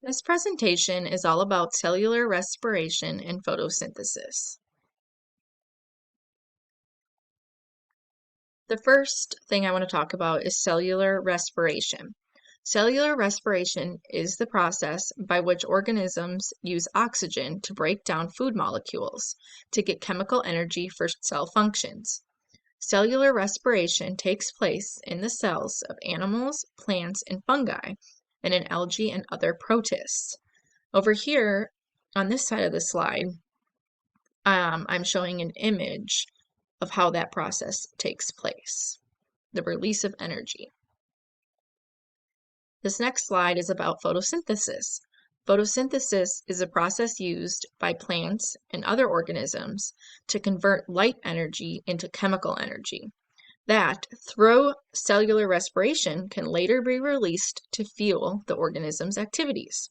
This presentation is all about cellular respiration and photosynthesis. The first thing I want to talk about is cellular respiration. Cellular respiration is the process by which organisms use oxygen to break down food molecules to get chemical energy for cell functions. Cellular respiration takes place in the cells of animals, plants, and fungi, and in algae and other protists. Over here, on this side of the slide, I'm showing an image of how that process takes place, the release of energy. This next slide is about photosynthesis. Photosynthesis is a process used by plants and other organisms to convert light energy into chemical energy that, through cellular respiration, can later be released to fuel the organism's activities.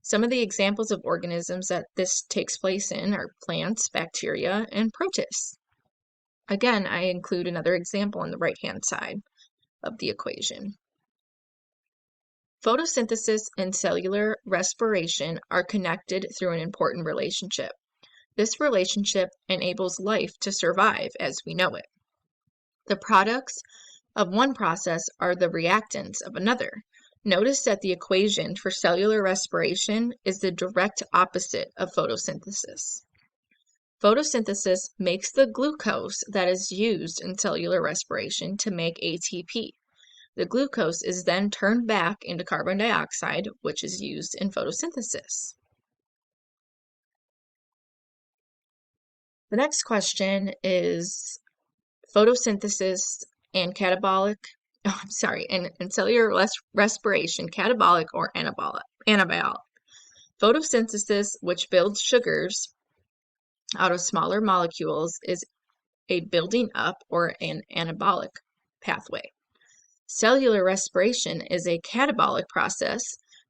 Some of the examples of organisms that this takes place in are plants, bacteria, and protists. Again, I include another example on the right-hand side of the equation. Photosynthesis and cellular respiration are connected through an important relationship. This relationship enables life to survive as we know it. The products of one process are the reactants of another. Notice that the equation for cellular respiration is the direct opposite of photosynthesis. Photosynthesis makes the glucose that is used in cellular respiration to make ATP. The glucose is then turned back into carbon dioxide, which is used in photosynthesis. The next question is photosynthesis and catabolic. And cellular respiration, catabolic or anabolic. Photosynthesis, which builds sugars out of smaller molecules, is a building up or an anabolic pathway. Cellular respiration is a catabolic process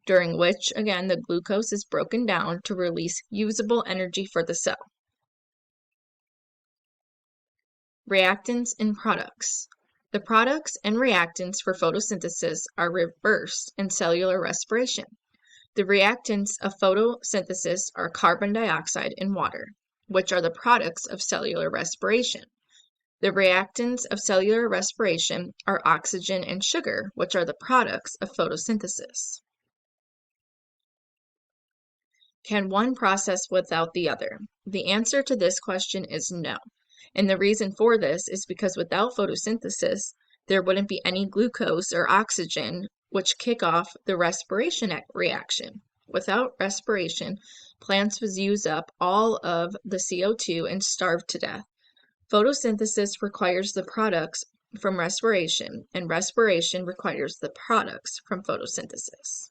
during which, again, the glucose is broken down to release usable energy for the cell. Reactants and products. The products and reactants for photosynthesis are reversed in cellular respiration. The reactants of photosynthesis are carbon dioxide and water, which are the products of cellular respiration. The reactants of cellular respiration are oxygen and sugar, which are the products of photosynthesis. Can one process without the other? The answer to this question is no. And the reason for this is because without photosynthesis, there wouldn't be any glucose or oxygen, which kick off the respiration reaction. Without respiration, plants would use up all of the CO2 and starve to death. Photosynthesis requires the products from respiration, and respiration requires the products from photosynthesis.